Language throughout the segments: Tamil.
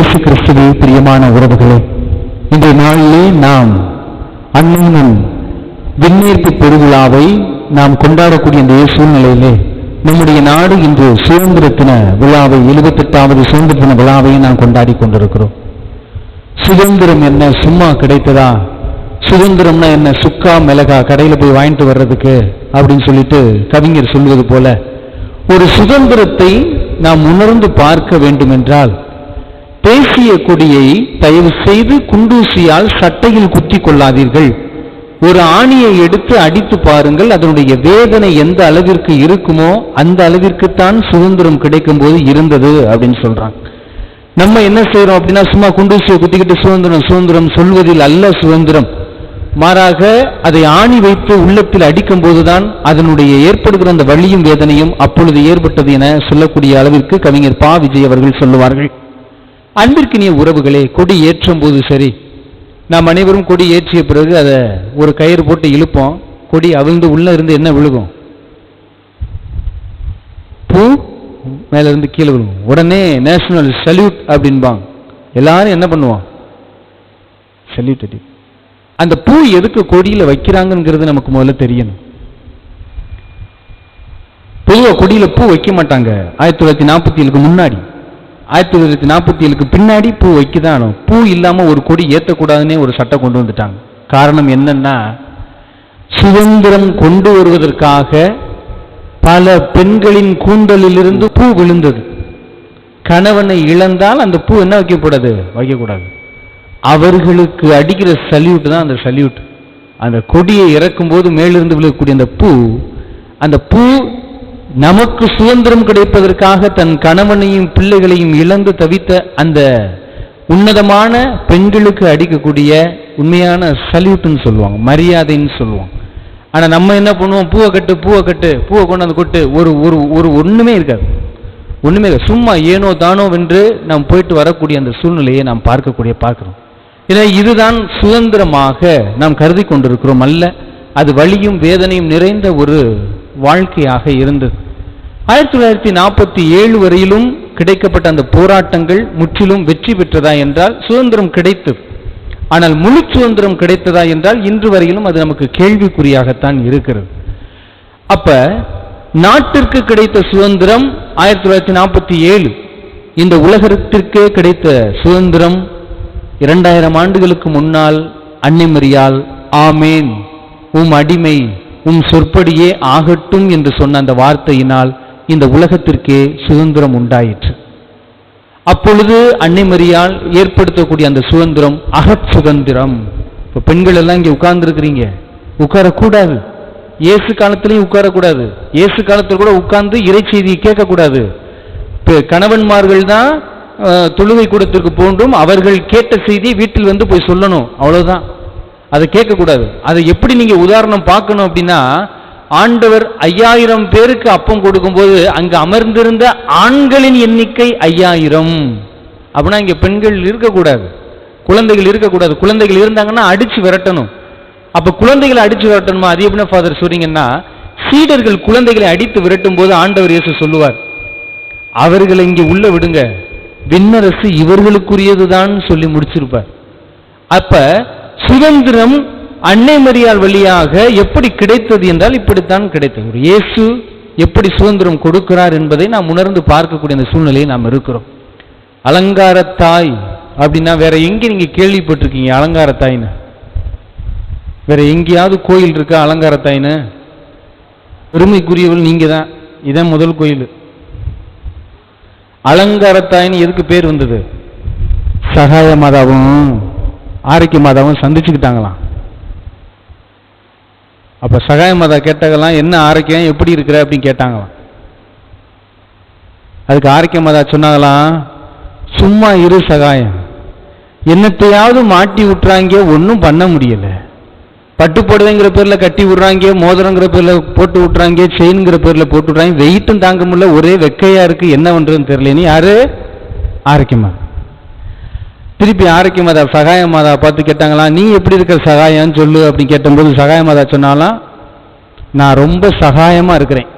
இயேசு கிறிஸ்துவில் பிரியமான உறவுகளே, இன்றைய நாளிலே நாம் அன்னையின் விண்ணேற்பு பெருவிழாவை நாம் கொண்டாடக்கூடிய இந்த சூழ்நிலையிலே நம்முடைய நாடு இன்று சுதந்திர தின விழாவை 78வது சுதந்திர தின விழாவை நாம் கொண்டாடி கொண்டிருக்கிறோம். சுதந்திரம் என்ன சும்மா கிடைத்ததா? சுதந்திரம்னா என்ன சுக்கா மிளகா கடையில் போய் வாங்கிட்டு வர்றதுக்கு அப்படின்னு சொல்லிட்டு கவிஞர் சொல்வது போல, ஒரு சுதந்திரத்தை நாம் உணர்ந்து பார்க்க வேண்டும் என்றால் தேசிய கொடியை தயவு செய்து குண்டூசியால் சட்டையில் குத்தி கொள்ளாதீர்கள். ஒரு ஆணியை எடுத்து அடித்து பாருங்கள், அதனுடைய வேதனை எந்த அளவிற்கு இருக்குமோ அந்த அளவிற்குத்தான் சுதந்திரம் கிடைக்கும் போது இருந்தது அப்படின்னு சொல்றாங்க. நம்ம என்ன செய்யறோம் அப்படின்னா, சும்மா குண்டூசியை குத்திக்கிட்டு சுதந்திரம் சுதந்திரம் சொல்வதில் அல்ல சுதந்திரம். மாறாக அதை ஆணி வைத்து உள்ளத்தில் அடிக்கும் போதுதான் அதனுடைய ஏற்படுகிற அந்த வலியும் வேதனையும் அப்பொழுது ஏற்பட்டது என சொல்லக்கூடிய அளவிற்கு கவிஞர் பா. விஜய் அவர்கள் சொல்லுவார்கள். அன்பிற்கினிய உறவுகளே, கொடி ஏற்றும் போது சரி, நாம் அனைவரும் கொடி ஏற்றிய பிறகு அதை ஒரு கயிறு போட்டு இழுப்போம். கொடி அவிழ்ந்து உள்ள இருந்து என்ன விழுகும்? பூ மேல இருந்து கீழே விழுகும். உடனே நேஷனல் சல்யூட் அப்படின்பாங்க. எல்லாரும் என்ன பண்ணுவோம்? சல்யூட் அடி. அந்த பூ எதுக்கு கொடியில வைக்கிறாங்கிறது நமக்கு முதல்ல தெரியணும். பொதுவாக கொடியில பூ வைக்க மாட்டாங்க 1947க்கு முன்னாடி. 1947க்கு பின்னாடி பூ வைக்கதான். பூ இல்லாம ஒரு கொடி ஏற்றக்கூடாதுன்னே ஒரு சட்டம் கொண்டு வந்துட்டாங்க. காரணம் என்னன்னா, சுதந்திரம் கொண்டு வருவதற்காக பல பெண்களின் கூந்தலிலிருந்து பூ விழுந்தது. கணவனை இழந்தால் அந்த பூ என்ன வைக்கக்கூடாது. அவர்களுக்கு அடிக்கிற சல்யூட் தான் அந்த சல்யூட். அந்த கொடியை இறக்கும் போது மேலிருந்து விழக்கூடிய அந்த பூ நமக்கு சுதந்திரம் கிடைப்பதற்காக தன் கணவனையும் பிள்ளைகளையும் இழந்து தவித்த அந்த உன்னதமான பெண்களுக்கு அடிக்கக்கூடிய உண்மையான சல்யூட்னு சொல்லுவாங்க, மரியாதைன்னு சொல்லுவாங்க. ஆனா நம்ம என்ன பண்ணுவோம்? பூவை கட்டு பூவை கொண்டு வந்து கொட்டு, ஒரு ஒண்ணுமே இருக்காது. சும்மா ஏனோ தானோ வென்று நாம் போயிட்டு வரக்கூடிய அந்த சூழ்நிலையை நாம் பார்க்கிறோம். இதுதான் சுதந்திரமாக நாம் கருதி கொண்டிருக்கிறோம் அல்ல. அது வலியும் வேதனையும் நிறைந்த ஒரு வாழ்க்கையாக இருந்தது. 1947 வரையிலும் கிடைக்கப்பட்ட அந்த போராட்டங்கள் முற்றிலும் வெற்றி பெற்றதா என்றால் சுதந்திரம் கிடைத்தது. ஆனால் முழு சுதந்திரம் கிடைத்ததா என்றால் இன்று வரையிலும் அது நமக்கு கேள்விக்குறியாகத்தான் இருக்கிறது. அப்ப நாட்டிற்கு கிடைத்த சுதந்திரம் 1947, இந்த உலகத்திற்கே கிடைத்த சுதந்திரம் 2000 ஆண்டுகளுக்கு முன்னால் அன்னை மரியாள் ஆமேன் உம் அடிமை உம் சொற்படியே ஆகட்டும் என்று சொன்ன அந்த வார்த்தையினால் இந்த உலகத்திற்கே சுதந்திரம் உண்டாயிற்று. அப்பொழுது அன்னை மரியாள் ஏற்படுத்தக்கூடிய அந்த சுதந்திரம் அகச் சுதந்திரம். இப்ப பெண்கள் எல்லாம் இங்க உட்கார்ந்து இருக்கிறீங்க, உட்காரக்கூடாது. இயேசு காலத்திலையும் உட்காரக்கூடாது. இயேசு காலத்தில் கூட உட்கார்ந்து இறை செய்தியை கேட்கக்கூடாது. கணவன்மார்கள் தான் தொழுகை கூடத்திற்கு போன்றும் அவர்கள் கேட்ட செய்தியை வீட்டில் வந்து போய் சொல்லணும், அவ்வளவுதான். அதை கேட்கக்கூடாது. அதை எப்படி நீங்க உதாரணம் பார்க்கணும் அப்படின்னா, ஆண்டவர் 5000 பேருக்கு அப்பம் கொடுக்கும் போது அங்கு அமர்ந்திருந்த ஆண்களின் எண்ணிக்கை 5000. அப்படின்னா இங்க பெண்கள் இருக்கக்கூடாது, குழந்தைகள் இருக்கக்கூடாது. குழந்தைகள் இருந்தாங்கன்னா அடிச்சு விரட்டணும். அப்ப குழந்தைகளை அடிச்சு விரட்டணுமா? அது எப்படின்னா ஃபாதர் சொல்றீங்கன்னா, சீடர்கள் குழந்தைகளை அடித்து விரட்டும் போது ஆண்டவர் இயேசு சொல்லுவார், அவர்களை இங்கே உள்ள விடுங்க, விண்ணரசு இவர்களுக்குரியதுதான் சொல்லி முடிச்சிருப்பார். அப்ப சுதந்திரம் அன்னை மரியாள் வழியாக எப்படி கிடைத்தது என்றால் இப்படித்தான் கிடைத்தது. இயேசு எப்படி சுதந்திரம் கொடுக்கிறார் என்பதை நாம் உணர்ந்து பார்க்கக்கூடிய அந்த சூழ்நிலையை நாம் இருக்கிறோம். அலங்காரத்தாய் அப்படின்னா வேற எங்க நீங்க கேள்விப்பட்டிருக்கீங்க அலங்காரத்தாய்னு? வேற எங்கேயாவது கோயில் இருக்கா அலங்காரத்தாய்னு? பெருமைக்குரியவள் நீங்க தான். இதான் முதல் கோயில். அலங்காரத்தாயின்னு எதுக்கு பேர் வந்தது? சகாய மாதாவும் ஆரோக்கிய மாதாவும் சந்திச்சுக்கிட்டாங்களாம். அப்ப சகாய மாதா கேட்டாங்களாம், என்ன ஆரோக்கியம், எப்படி இருக்கிற அப்படின்னு கேட்டாங்களாம். அதுக்கு ஆரோக்கிய மாதா சொன்னாங்களாம், சும்மா இரு சகாயம், என்னத்தையாவது மாட்டி விட்டுறாங்க, ஒன்றும் பண்ண முடியல. பட்டு போடுவேங்கிற பேர்ல கட்டி விடுறாங்க, மோதிரங்கிற பேர்ல போட்டு விட்டுறாங்க, செயின்ங்கிற பேர்ல போட்டு விடுறாங்க, வெயிட்டும் தாங்க முடியல, ஒரே வெக்கையா இருக்கு, என்ன பண்றதுன்னு தெரியல. நீ யாரு? ஆரோக்கியமா. திருப்பி ஆரோக்கிய மாதா சகாய மாதா பார்த்து கேட்டாங்களா, நீ எப்படி இருக்கிற சகாயம் சொல்லு அப்படின்னு கேட்டபோது சகாய மாதா சொன்னாலாம், நான் ரொம்ப சகாயமா இருக்கிறேன்,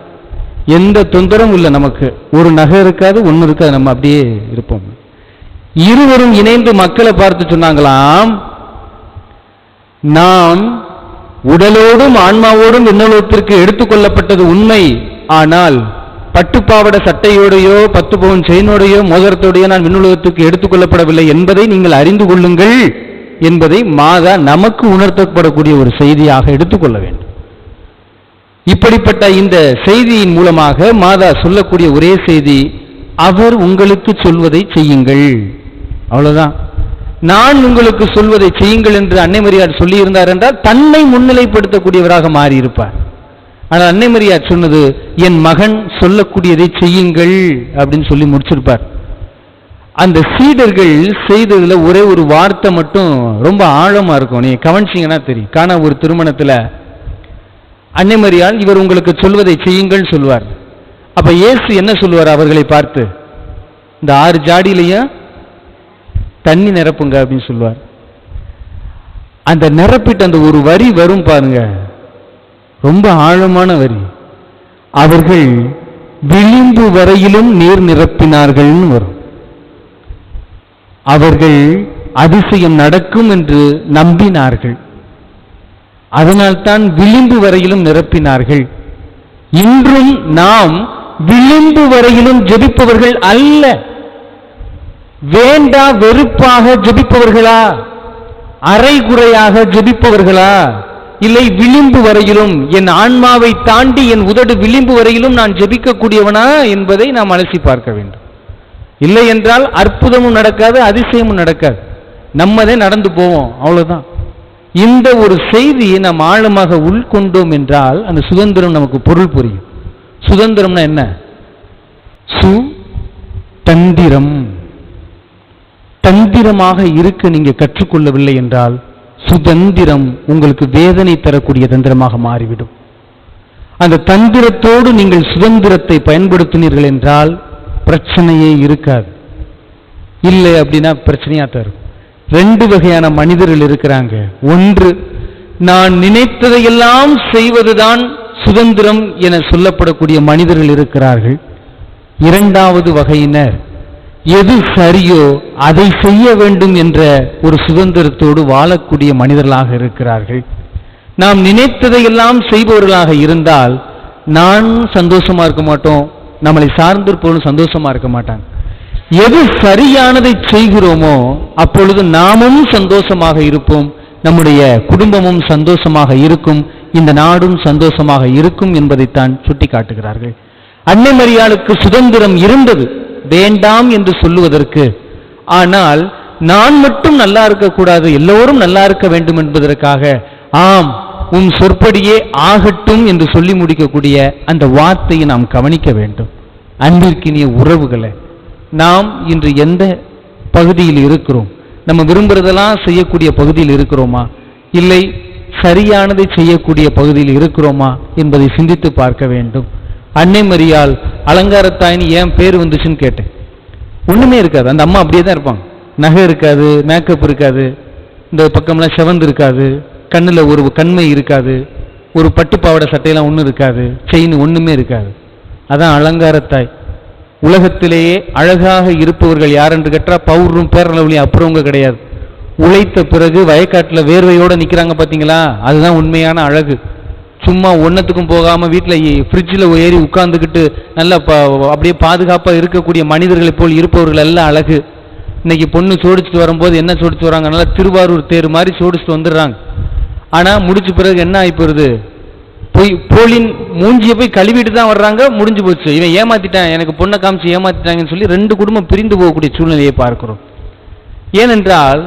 எந்த தொந்தரவும் இல்லை, நமக்கு ஒரு நகை இருக்காது, ஒன்றும் இருக்காது, நம்ம அப்படியே இருப்போம். இருவரும் இணைந்து மக்களை பார்த்து சொன்னாங்களாம், நாம் உடலோடும் ஆன்மாவோடும் விண்ணோலத்திற்கு எடுத்துக்கொள்ளப்பட்டது உண்மை, ஆனால் பட்டுப்பாவட சட்டையோடையோ 10 பவுன் செயினோடையோ மோதிரத்தோடையோ நான் விண்ணுலகத்துக்கு எடுத்துக்கொள்ளப்படவில்லை என்பதை நீங்கள் அறிந்து கொள்ளுங்கள் என்பதை மாதா நமக்கு உணர்த்தப்படக்கூடிய ஒரு செய்தியாக எடுத்துக்கொள்ள வேண்டும். இப்படிப்பட்ட இந்த செய்தியின் மூலமாக மாதா சொல்லக்கூடிய ஒரே செய்தி, அவர் உங்களுக்கு சொல்வதை செய்யுங்கள். அவ்வளவுதான். நான் உங்களுக்கு சொல்வதை செய்யுங்கள் என்று அன்னை மரியாள் சொல்லி இருந்தார் என்றால் தன்னை முன்னிலைப்படுத்தக்கூடியவராக மாறியிருப்பார். ஆனால் அன்னை மரியாள் சொன்னது, என் மகன் சொல்லக்கூடியதை செய்யுங்கள் அப்படின்னு சொல்லி முடிச்சிருப்பார். அந்த சீடர்கள் செய்ததுல ஒரே ஒரு வார்த்தை மட்டும் ரொம்ப ஆழமா இருக்கும். நீங்க கவனிச்சீங்கன்னா தெரியும். காண ஒரு திருமணத்துல அன்னை மரியாள் இவர் உங்களுக்கு சொல்வதை செய்யுங்கள் சொல்வார். அப்ப இயேசு என்ன சொல்வார் அவர்களை பார்த்து? இந்த 6 ஜாடியிலையும் தண்ணி நிரப்புங்க அப்படின்னு சொல்வார். அந்த நிரப்பிட்டு அந்த ஒரு வரி வரும் பாருங்க, ரொம்ப ஆழமான வரி. அவர்கள் விளிம்பு வரையிலும் நீர் நிரப்பினார்கள்னு வரும். அவர்கள் அதிசயம் நடக்கும் என்று நம்பினார்கள், அதனால்தான் விளிம்பு வரையிலும் நிரப்பினார்கள். இன்றும் நாம் விளிம்பு வரையிலும் ஜெபிப்பவர்கள் அல்ல. வேண்டா வெறுப்பாக ஜெபிப்பவர்களா, அரைகுறையாக ஜெபிப்பவர்களா, இல்லை விளிம்பு வரையிலும் என் ஆன்மாவை தாண்டி என் உதடு விளிம்பு வரையிலும் நான் ஜெபிக்கக்கூடியவனா என்பதை நாம் அலசி பார்க்க வேண்டும். இல்லை என்றால் அற்புதமும் நடக்காது, அதிசயமும் நடக்காது, நம்மதே நடந்து போவோம், அவ்வளவுதான். இந்த ஒரு செய்தியை நாம் ஆழமாக உள்கொண்டோம் என்றால் அந்த சுதந்திரம் நமக்கு பொருள் புரியும். சுதந்திரம்னா என்ன? தந்திரம். தந்திரமாக இருக்க நீங்க கற்றுக்கொள்ளவில்லை என்றால் சுதந்திரம் உங்களுக்கு வேதனை தரக்கூடிய தந்திரமாக மாறிவிடும். அந்த தந்திரத்தோடு நீங்கள் சுதந்திரத்தை பயன்படுத்தினீர்கள் என்றால் பிரச்சனையே இருக்காது. இல்லை அப்படின்னா பிரச்சனையா தரும். 2 வகையான மனிதர்கள் இருக்கிறாங்க. ஒன்று, நான் நினைத்ததையெல்லாம் செய்வதுதான் சுதந்திரம் என சொல்லப்படக்கூடிய மனிதர்கள் இருக்கிறார்கள். 2வது வகையினர் எது சரியோ அதை செய்ய வேண்டும் என்ற ஒரு சுதந்திரத்தோடு வாழக்கூடிய மனிதர்களாக இருக்கிறார்கள். நாம் நினைத்ததையெல்லாம் செய்பவர்களாக இருந்தால் நான் சந்தோஷமா இருக்க மாட்டோம், நம்மளை சார்ந்திருப்பவர்களும் சந்தோஷமா இருக்க மாட்டாங்க. எது சரியானதை செய்கிறோமோ அப்பொழுது நாமும் சந்தோஷமாக இருப்போம், நம்முடைய குடும்பமும் சந்தோஷமாக இருக்கும், இந்த நாடும் சந்தோஷமாக இருக்கும் என்பதைத்தான் சுட்டி காட்டுகிறார்கள். அன்னை மரியாளுக்கு சுதந்திரம் இருந்தது வேண்டாம் என்று சொல்லுவதற்கு. ஆனால் நான் மட்டும் நல்லா இருக்கக்கூடாது, எல்லோரும் நல்லா இருக்க வேண்டும் என்பதற்காக ஆம் உன் சொற்படியே ஆகட்டும் என்று சொல்லி முடிக்கக்கூடிய அந்த வார்த்தையை நாம் கவனிக்க வேண்டும். அன்பிற்கினிய உறவுகளை, நாம் இன்று எந்த பகுதியில் இருக்கிறோம்? நம்ம விரும்புறதெல்லாம் செய்யக்கூடிய பகுதியில் இருக்கிறோமா, இல்லை சரியானதை செய்யக்கூடிய பகுதியில் இருக்கிறோமா என்பதை சிந்தித்து பார்க்க வேண்டும். அன்னை மரியாள் அலங்காரத்தாயின்னு ஏன் பேர் வந்துச்சுன்னு கேட்டேன். ஒண்ணுமே இருக்காது, அந்த அம்மா அப்படியே தான் இருப்பாங்க. நகை இருக்காது, மேக்கப் இருக்காது, இந்த பக்கம்லாம் செவந்து இருக்காது, கண்ணுல ஒரு கண்மை இருக்காது, ஒரு பட்டுப்பாவடை சட்டையெல்லாம் ஒன்றும் இருக்காது, செயின் ஒண்ணுமே இருக்காது. அதான் அலங்காரத்தாய். உலகத்திலேயே அழகாக இருப்பவர்கள் யார் என்று கேட்டால் பவுரும் பேரளவுலையும் அப்புறவங்க கிடையாது. உழைத்த பிறகு வயக்காட்டில் வேர்வையோடு நிற்கிறாங்க பார்த்தீங்களா, அதுதான் உண்மையான அழகு. சும்மா ஒன்னத்துக்கும் போகாமல் வீட்டில் ஃப்ரிட்ஜில் ஏறி உட்கார்ந்துக்கிட்டு நல்லா அப்படியே பாதுகாப்பாக இருக்கக்கூடிய மனிதர்களை போல் இருப்பவர்கள் எல்லாம் அழகு. இன்னைக்கு பொண்ணு சோடிச்சுட்டு வரும்போது என்ன சோடிச்சு வராங்க, நல்லா திருவாரூர் தேர் மாதிரி சோடிச்சுட்டு வந்துடுறாங்க. ஆனால் முடிச்ச பிறகு என்ன ஆகி போயிருது, போலின் மூஞ்சியை போய் கழுவிட்டு தான் வர்றாங்க, முடிஞ்சு போச்சு, இவன் ஏமாத்திட்டான், எனக்கு பொண்ணை காமிச்சு ஏமாத்திட்டாங்கன்னு சொல்லி 2 குடும்பம் பிரிந்து போகக்கூடிய சூழ்நிலையை பார்க்கிறோம். ஏனென்றால்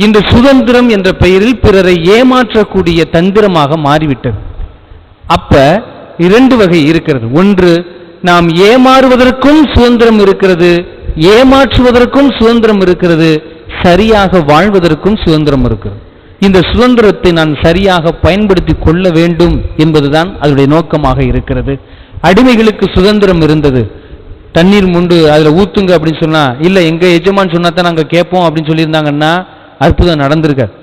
இந்த சுதந்திரம் என்ற பெயரில் பிறரை ஏமாற்றக்கூடிய தந்திரமாக மாறிவிட்டது. அப்ப 2 வகை இருக்கிறது. ஒன்று, நாம் ஏமாறுவதற்கும் சுதந்திரம் இருக்கிறது, ஏமாற்றுவதற்கும் சுதந்திரம் இருக்கிறது, சரியாக வாழ்வதற்கும் சுதந்திரம் இருக்கிறது. இந்த சுதந்திரத்தை நான் சரியாக பயன்படுத்தி கொள்ள வேண்டும் என்பதுதான் அதனுடைய நோக்கமாக இருக்கிறது. அடிமைகளுக்கு சுதந்திரம் இருந்தது. தண்ணீர் முண்டு அதில் ஊத்துங்க அப்படின்னு சொன்னா, இல்லை எங்க எஜமான் சொன்னா தான் நாங்கள் கேட்போம் அப்படின்னு சொல்லியிருந்தாங்கன்னா அற்புதம் நடந்திருக்காது.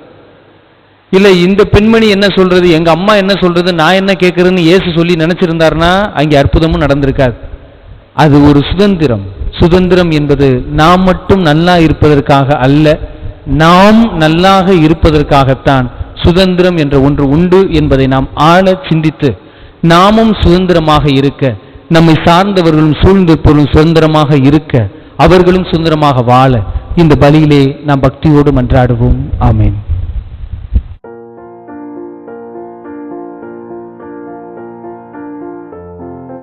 இல்லை இந்த பெண்மணி என்ன சொல்றது, எங்க அம்மா என்ன சொல்றது, நான் என்ன கேட்கறதுன்னு இயேசு சொல்லி நினைச்சிருந்தாருன்னா அங்கே அற்புதமும் நடந்திருக்காது. அது ஒரு சுதந்திரம். சுதந்திரம் என்பது நாம் மட்டும் நல்லா இருப்பதற்காக அல்ல, நாம் நல்லாக இருப்பதற்காகத்தான் சுதந்திரம் என்ற ஒன்று உண்டு என்பதை நாம் ஆழ சிந்தித்து நாமும் சுதந்திரமாக இருக்க, நம்மை சார்ந்தவர்களும் சூழ்ந்திருப்பவர்களும் சுதந்திரமாக இருக்க, அவர்களும் சுதந்திரமாக வாழ இந்த பலியிலே நாம் பக்தியோடு மன்றாடுவோம். ஆமென்.